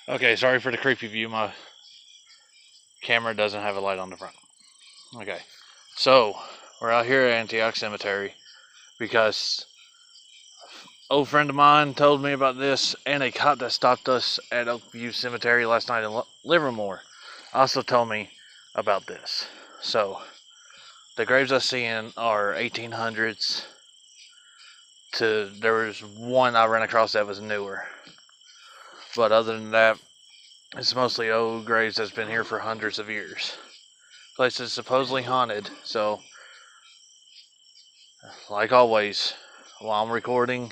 Okay, sorry for the creepy view. My camera doesn't have a light on the front. Okay, so we're out here at Antioch Cemetery because an old friend of mine told me about this, and a cop that stopped us at Oakview Cemetery last night in Livermore also told me about this. So the graves I see in are 1800s. There was one I ran across that was newer, but other than that, it's mostly old graves that's been here for hundreds of years. Place is supposedly haunted, so like always, while I'm recording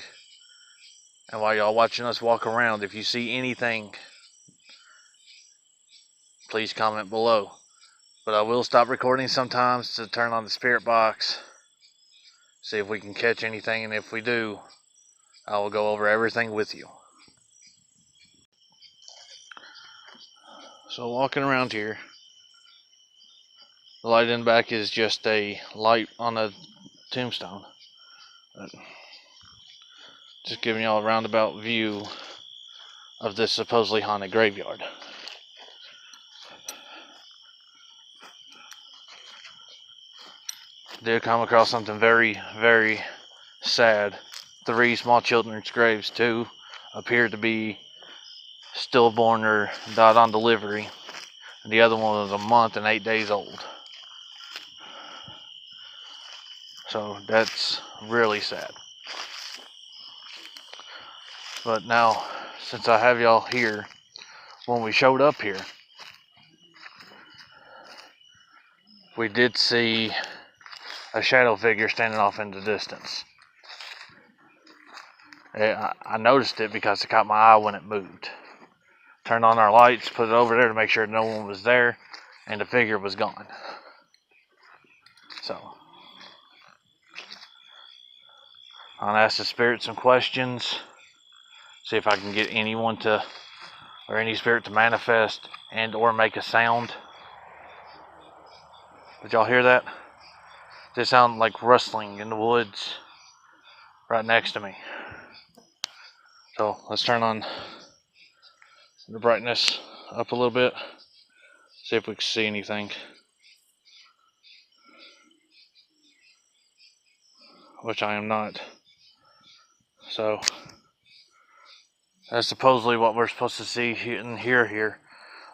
and while y'all watching us walk around, if you see anything, please comment below. But I will stop recording sometimes to turn on the spirit box, see if we can catch anything, and if we do, I will go over everything with you. So walking around here, the light in the back is just a light on a tombstone. Just giving y'all a roundabout view of this supposedly haunted graveyard. Did come across something very, very sad. 3 small children's graves, 2 appeared to be stillborn or died on delivery. And the other one was a month and 8 days old. So that's really sad. But now, since I have y'all here, when we showed up here, we did see a shadow figure standing off in the distance. I noticed it because it caught my eye when it moved. Turned on our lights, put it over there to make sure no one was there, and the figure was gone. So, I'll ask the spirit some questions, see if I can get anyone to, or any spirit to manifest and or make a sound. Did y'all hear that? It sounded like rustling in the woods right next to me. So let's turn on the brightness up a little bit, see if we can see anything. Which I am not. So that's supposedly what we're supposed to see and hear here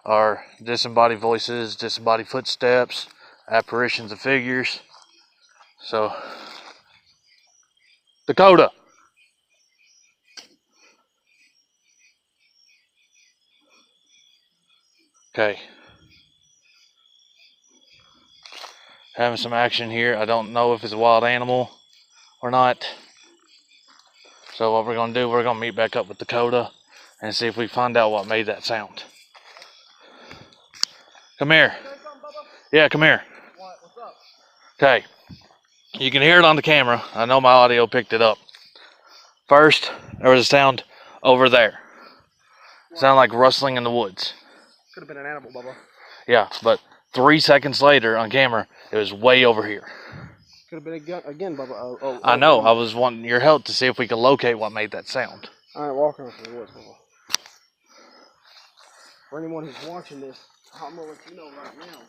are disembodied voices, disembodied footsteps, apparitions of figures. So Dakota. Okay. Having some action here. I don't know if it's a wild animal or not. So what we're going to do, we're going to meet back up with Dakota and see if we find out what made that sound. Come here. Yeah, come here. What's up? Okay. You can hear it on the camera. I know my audio picked it up. First, there was a sound over there. It sounded like rustling in the woods. Could have been an animal, Bubba. Yeah, but 3 seconds later on camera, it was way over here. Could have been again, Bubba. I know. I was wanting your help to see if we could locate what made that sound. All right, walking into the woods, Bubba. For anyone who's watching this, I'm gonna let you know right now.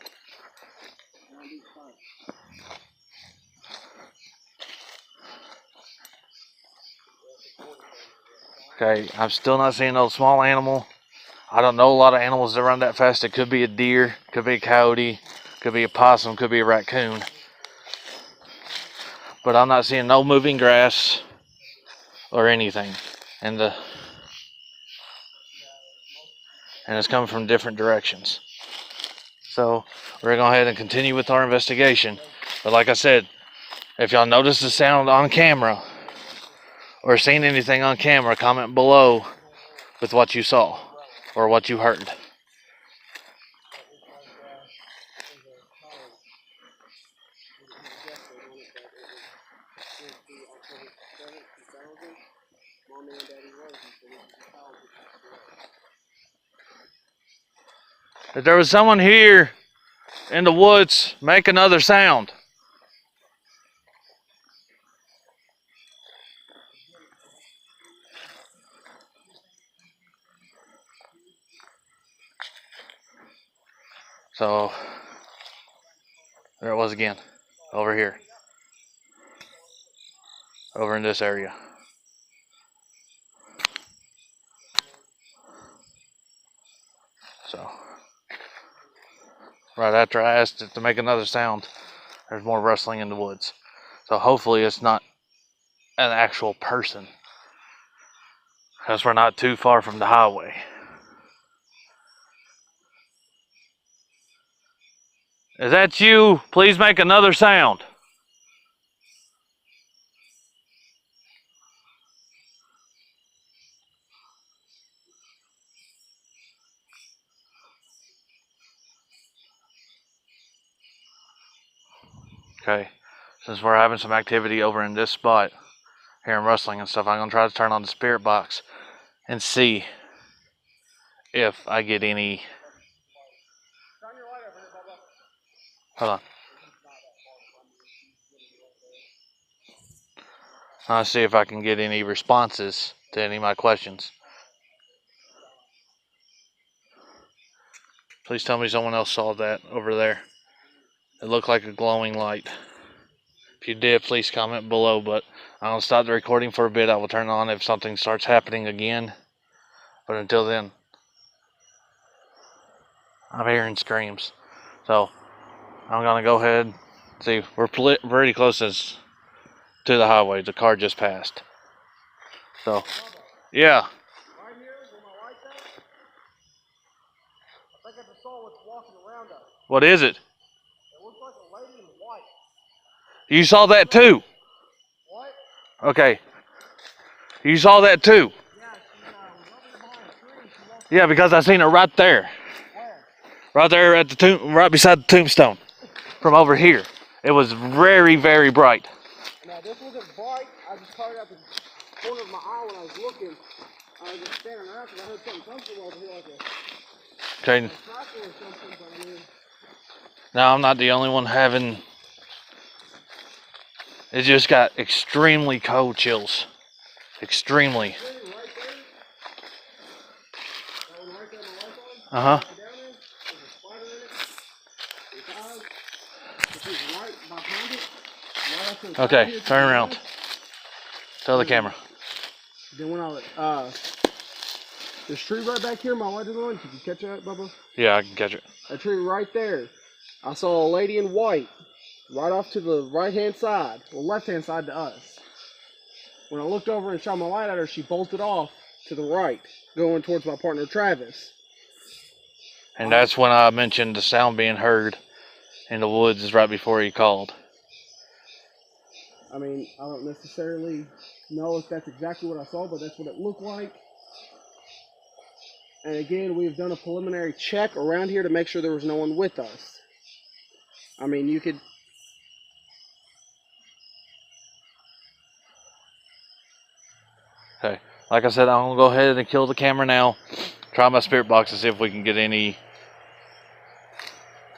Okay, I'm still not seeing no small animal. I don't know a lot of animals that run that fast. It could be a deer, could be a coyote, could be a possum, could be a raccoon. But I'm not seeing no moving grass or anything. And it's coming from different directions. So we're going to go ahead and continue with our investigation. But like I said, if y'all notice the sound on camera or seen anything on camera, comment below with what you saw or what you heard. If there was someone here in the woods, make another sound. So there it was again, over here, over in this area. So right after I asked it to make another sound, there's more rustling in the woods. So hopefully it's not an actual person, because we're not too far from the highway. Is that you? Please make another sound. Okay, since we're having some activity over in this spot, hearing rustling and stuff, I'm going to try to turn on the spirit box and see if I get any. Hold on. I'll see if I can get any responses to any of my questions. Please tell me someone else saw that over there. It looked like a glowing light. If you did, please comment below, but I'm going to stop the recording for a bit. I will turn it on if something starts happening again. But until then, I'm hearing screams. So, I'm going to go ahead. See, we're pretty close to the highway. The car just passed. So, yeah. Right here, where my light's at, I think I just saw what's walking around us. What is it? It looks like a lady in white. You saw that too? What? Okay. You saw that too? Yeah, she was over behind a tree. She walked. Yeah, because I seen her right there. Where? Right there at the tomb, right beside the tombstone. From over here. It was very, very bright. Now this wasn't bright. I just caught it at the corner of my eye when I was looking. I was just standing around because I heard something comfortable over here, like a Okay. crackle or something. But I mean, Now I'm not the only one having. It just got extremely cold chills. Extremely. right there. That one right there on the light on. Uh huh. Down there, there's a spider in it. Its eyes. It's just right behind it. Right up to the side Okay, here, turn around. Tell the camera. Then when I this tree right back here, my lighted one, did you catch that, Bubba? Yeah, I can catch it. That tree right there. I saw a lady in white, right off to the right-hand side, or left-hand side to us. When I looked over and shot my light at her, she bolted off to the right, going towards my partner Travis. And that's when I mentioned the sound being heard in the woods is right before he called. I mean, I don't necessarily know if that's exactly what I saw, but that's what it looked like. And again, we've done a preliminary check around here to make sure there was no one with us. I mean, you could... Okay, like I said, I'm going to go ahead and kill the camera now. Try my spirit box to see if we can get any...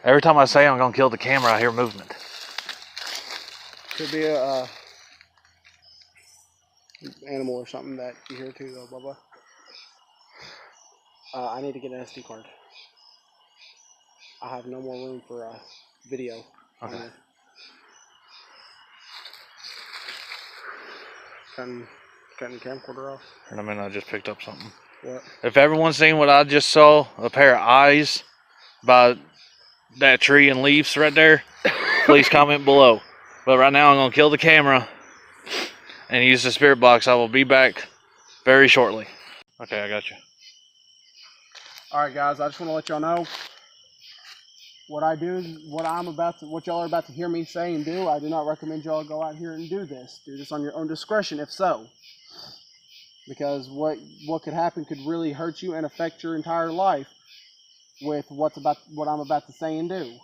Every time I say I'm going to kill the camera, I hear movement. Could be a animal or something that you hear too, though, Bubba. I need to get an SD card. I have no more room for video. Okay. Cutting the camcorder off. In a minute, I just picked up something. What? If everyone's seen what I just saw, a pair of eyes by that tree and leaves right there, please comment below. But right now, I'm going to kill the camera and use the spirit box. I will be back very shortly. Okay, I got you. Alright guys, I just want to let y'all know what I do, what y'all are about to hear me say and do. I do not recommend y'all go out here and do this. Do this on your own discretion if so. Because what could happen could really hurt you and affect your entire life with what I'm about to say and do.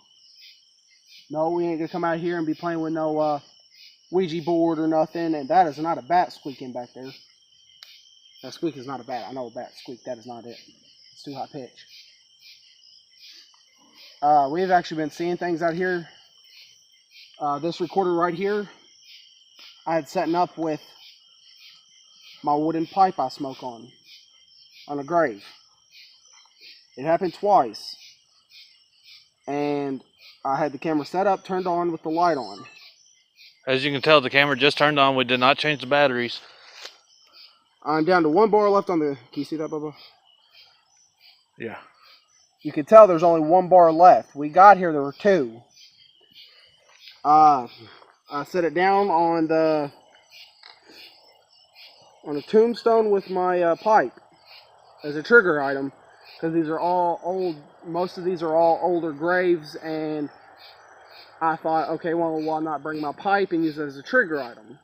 No, we ain't gonna come out here and be playing with no Ouija board or nothing, and that is not a bat squeaking back there. That squeak is not a bat. I know a bat squeak, that is not it. It's too high pitch. We've actually been seeing things out here. This recorder right here, I had setting up with my wooden pipe I smoke on a grave. It happened twice. and I had the camera set up, turned on with the light on. As you can tell, the camera just turned on. We did not change the batteries. I'm down to 1 bar left on the... Can you see that, Bubba? Yeah. You can tell there's only 1 bar left. We got here, there were 2. I set it down on the tombstone with my pipe as a trigger item, because these are all old. Most of these are all older graves, and I thought, okay, well, why not bring my pipe and use it as a trigger item?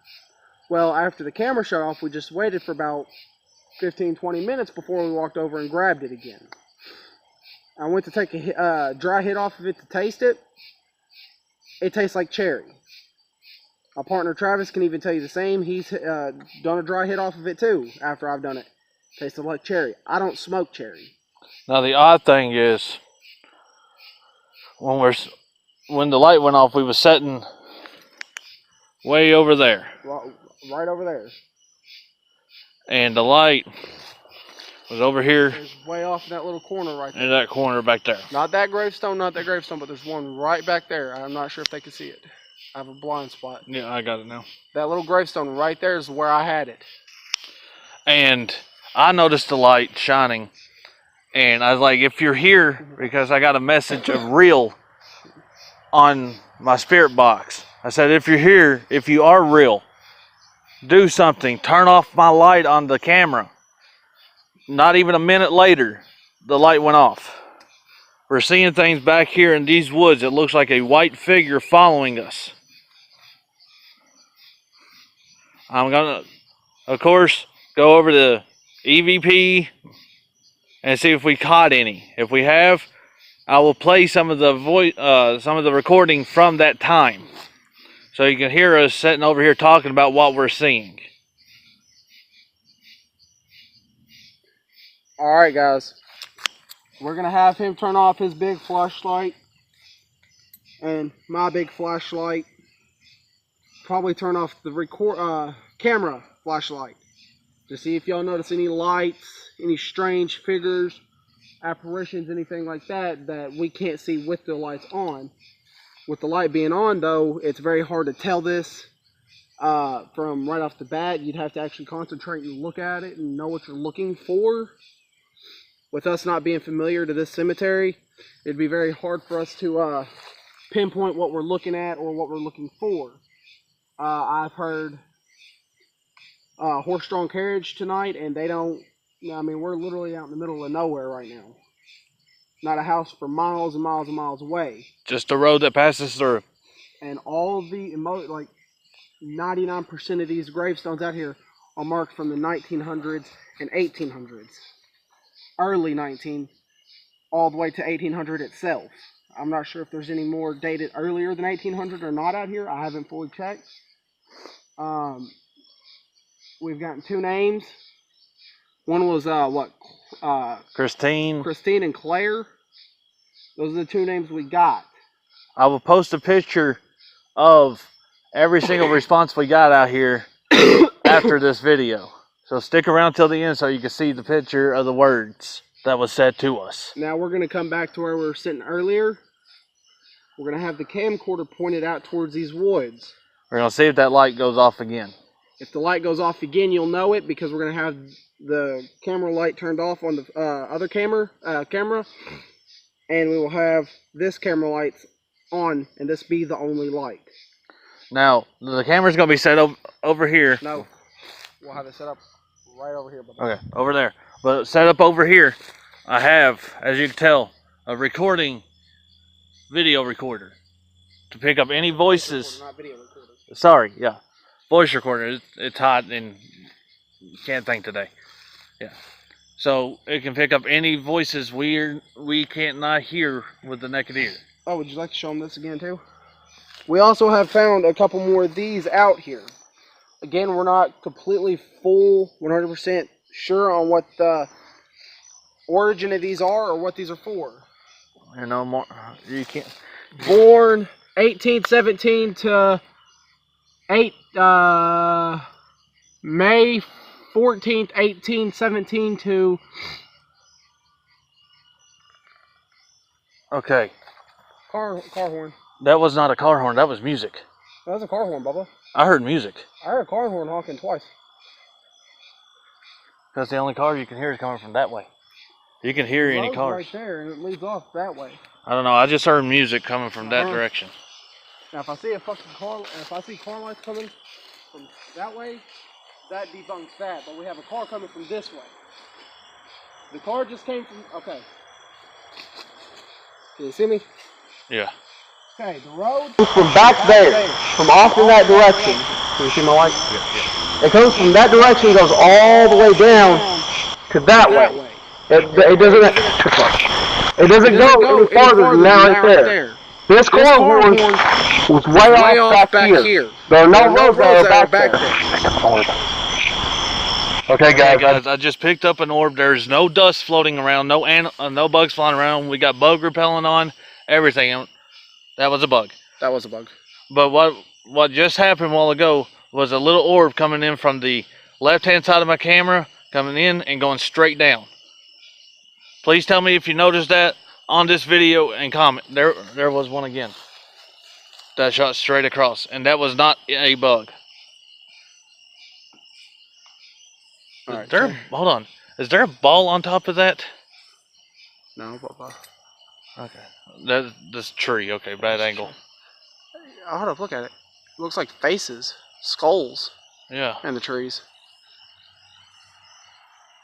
Well, after the camera shut off, we just waited for about 15-20 minutes before we walked over and grabbed it again. I went to take a dry hit off of it to taste it. It tastes like cherry. My partner Travis can even tell you the same. He's done a dry hit off of it too after I've done it. Tasted like cherry. I don't smoke cherry. Now the odd thing is, when the light went off, we was sitting way over there. Right over there. And the light was over here. It's way off in that little corner right there. In that corner back there. Not that gravestone, but there's one right back there. I'm not sure if they can see it. I have a blind spot. Yeah, I got it now. That little gravestone right there is where I had it. And I noticed the light shining. And I was like, if you're here, because I got a message of real on my spirit box. I said, if you're here, if you are real, do something. Turn off my light on the camera. Not even a minute later, the light went off. We're seeing things back here in these woods. It looks like a white figure following us. I'm going to, of course, go over to EVP and see if we caught any. If we have, I will play some of the recording from that time, so you can hear us sitting over here talking about what we're seeing. Alright guys, we're going to have him turn off his big flashlight and my big flashlight. Probably turn off the camera flashlight to see if y'all notice any lights, any strange figures, apparitions, anything like that we can't see with the lights on. With the light being on though, it's very hard to tell this from right off the bat. You'd have to actually concentrate and look at it and know what you're looking for. With us not being familiar to this cemetery, it'd be very hard for us to pinpoint what we're looking at or what we're looking for. I've heard horse-drawn carriage tonight, and they don't, I mean, we're literally out in the middle of nowhere right now. Not a house for miles and miles and miles away. Just a road that passes through. And all the, like 99% of these gravestones out here are marked from the 1900s and 1800s. Early 19, all the way to 1800 itself. I'm not sure if there's any more dated earlier than 1800 or not out here. I haven't fully checked. We've gotten 2 names. One was Christine and Claire. Those are the 2 names we got. I will post a picture of every single response we got out here after this video. So stick around till the end so you can see the picture of the words that was said to us. Now we're going to come back to where we were sitting earlier. We're going to have the camcorder pointed out towards these woods. We're going to see if that light goes off again. If the light goes off again, you'll know it, because we're going to have the camera light turned off on the other camera, and we will have this camera light on, and this be the only light. Now, the camera's going to be set over here. No, we'll have it set up right over here. Okay, over there. But set up over here, I have, as you can tell, a video recorder to pick up any voices. Not video recorder. Sorry, yeah. Voice recorder. It's hot and can't think today. Yeah. So it can pick up any voices we can't not hear with the naked ear. Oh, would you like to show them this again too? We also have found a couple more of these out here. Again, we're not completely full 100% sure on what the origin of these are or what these are for. You know, more you can't. Born 1817 to May 14th, 1817 to... Okay. Car horn. That was not a car horn. That was music. That was a car horn, Bubba. I heard music. I heard a car horn honking twice. That's the only car you can hear is coming from that way. You can hear any cars. Right there, and it leads off that way. I don't know. I just heard music coming from that direction. Now, if I see a fucking car, if I see car lights coming from that way, that debunks that. But we have a car coming from this way. The car just came from. Okay. Can you see me? Yeah. Okay, the road from back there, from off in that direction. Can you see my light? Yeah. It comes from that direction, goes all the way down to that way. It doesn't go any farther than that right there. This car horn was way off back here. There are no roads that are back there. Okay, guys, I just picked up an orb. There's no dust floating around, no bugs flying around. We got bug repellent on, everything. That was a bug. That was a bug. But what just happened a while ago was a little orb coming in from the left-hand side of my camera, coming in and going straight down. Please tell me if you noticed that on this video and comment. There was one again. That shot straight across, and that was not a bug. Right, hold on. Is there a ball on top of that? No, Bubba. Okay. This tree. Okay, bad angle. Hold up, look at it. It looks like faces, skulls. Yeah. And the trees.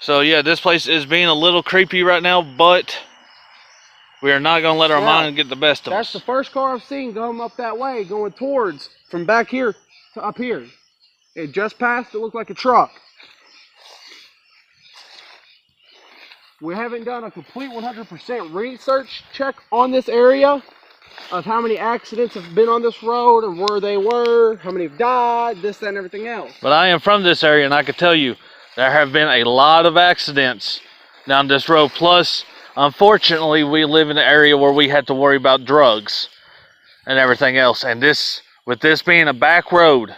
So yeah, this place is being a little creepy right now, but we are not going to let our mind get the best of us. That's the first car I've seen going up that way, going towards, from back here to up here. It just passed, it looked like a truck. We haven't done a complete 100% research check on this area of how many accidents have been on this road and where they were, how many have died, this, that, and everything else. But I am from this area, and I can tell you, there have been a lot of accidents down this road. Plus, unfortunately, we live in an area where we had to worry about drugs and everything else. And with this being a back road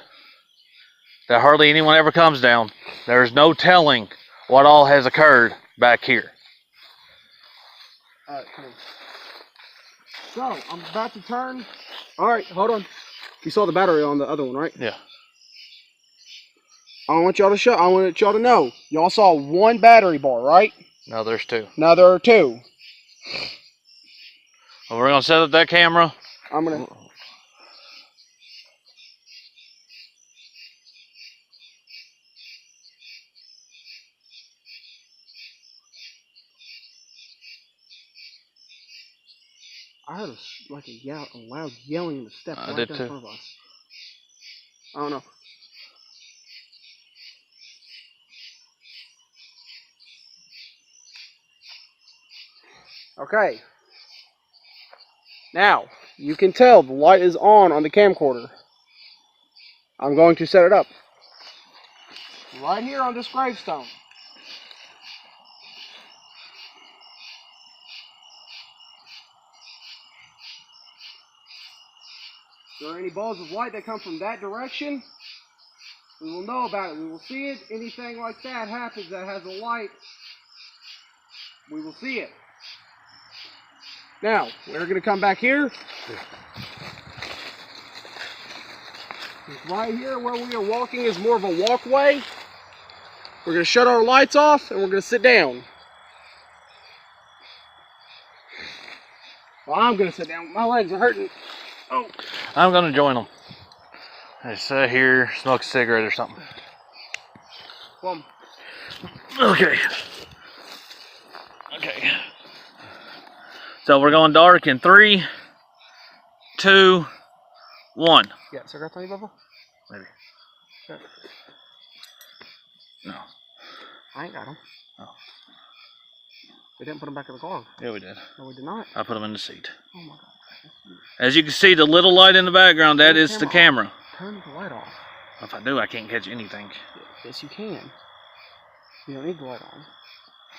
that hardly anyone ever comes down, there is no telling what all has occurred back here. Alright, come on. So, I'm about to turn. Alright, hold on. You saw the battery on the other one, right? Yeah. I want y'all to know. Y'all saw one battery bar, right? No, there's two. Now there are two. Well, we're going to set up that camera. I'm going to... I heard a loud yelling in the steps right down in front of us. I don't know. Okay. Now, you can tell the light is on the camcorder. I'm going to set it up. Right here on this gravestone. If there are any balls of light that come from that direction, we will know about it. We will see it. Anything like that happens that has a light, we will see it. Now, we're going to come back here. Right here where we are walking is more of a walkway. We're going to shut our lights off and we're going to sit down. Well, I'm going to sit down. My legs are hurting. Oh. I'm going to join them. I sit here, smoke a cigarette or something. Come on. Okay. Okay. So we're going dark in 3, 2, 1. Yeah, cigarette on you, Bubba? Maybe. Okay. No. I ain't got them. Oh. We didn't put them back in the car. Yeah, we did. No, we did not. I put them in the seat. Oh my God. As you can see, the little light in the background, that is the camera. Turn the light off. If I do, I can't catch anything. Yes, you can. You don't need the light on.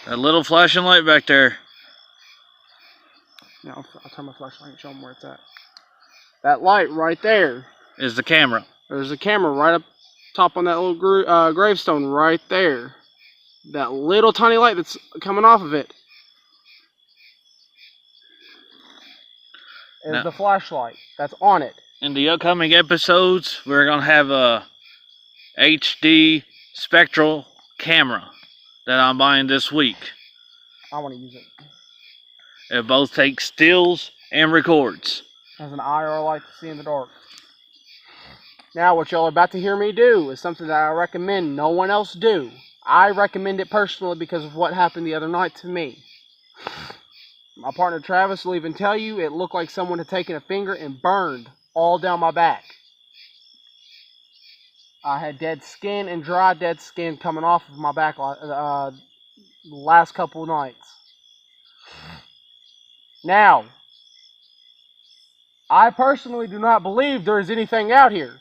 That little flashing light back there. Yeah, I'll turn my flashlight and show them where it's at. That light right there is the camera. There's a camera right up top on that little gravestone right there. That little tiny light that's coming off of it. is the flashlight that's on it. In the upcoming episodes, we're going to have a HD spectral camera that I'm buying this week. I want to use it. It both takes stills and records. Has an IR light to see in the dark. Now, what y'all are about to hear me do is something that I recommend no one else do. I recommend it personally because of what happened the other night to me. My partner Travis will even tell you it looked like someone had taken a finger and burned all down my back. I had dead skin and dry dead skin coming off of my back the last couple of nights. Now, I personally do not believe there is anything out here.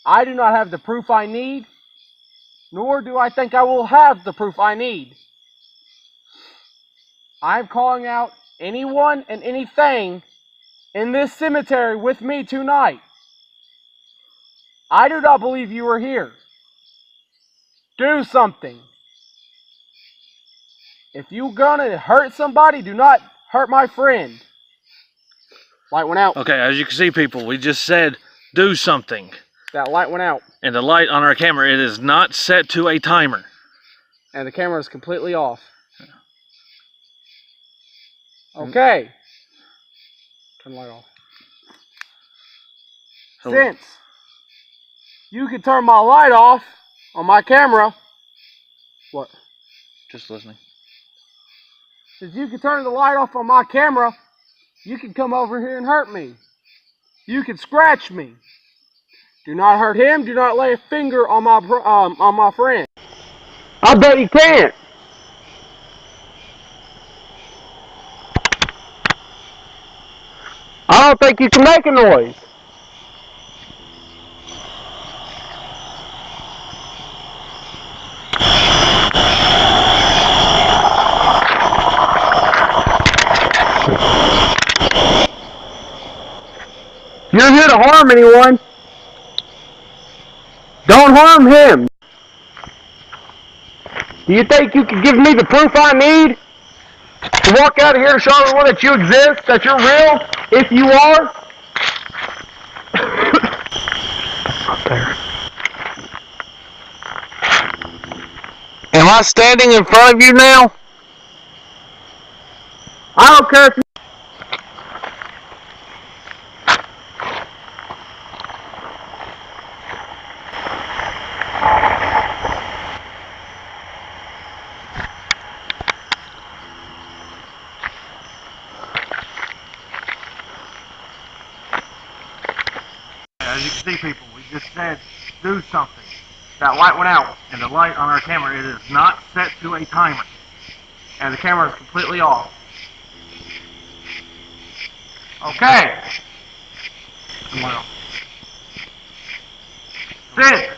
I do not have the proof I need, nor do I think I will have the proof I need. I'm calling out anyone and anything in this cemetery with me tonight. I do not believe you are here. Do something. If you're gonna hurt somebody, do not hurt my friend. Light went out. Okay, as you can see, people, we just said do something. That light went out. And the light on our camera, it is not set to a timer. And the camera is completely off. Okay. Turn the light off. Since you can turn my light off on my camera. What? Just listening. Since you can turn the light off on my camera, you can come over here and hurt me. You can scratch me. Do not hurt him. Do not lay a finger on my friend. I bet he can't. I don't think you can make a noise. If you're here to harm anyone, don't harm him. Do you think you can give me the proof I need to walk out of here and show everyone that you exist, that you're real, if you are? Up there. Am I standing in front of you now? I don't care if you... As you can see, people, we just said do something. That light went out, and the light on our camera, it is not set to a timer. And the camera is completely off. Okay. Since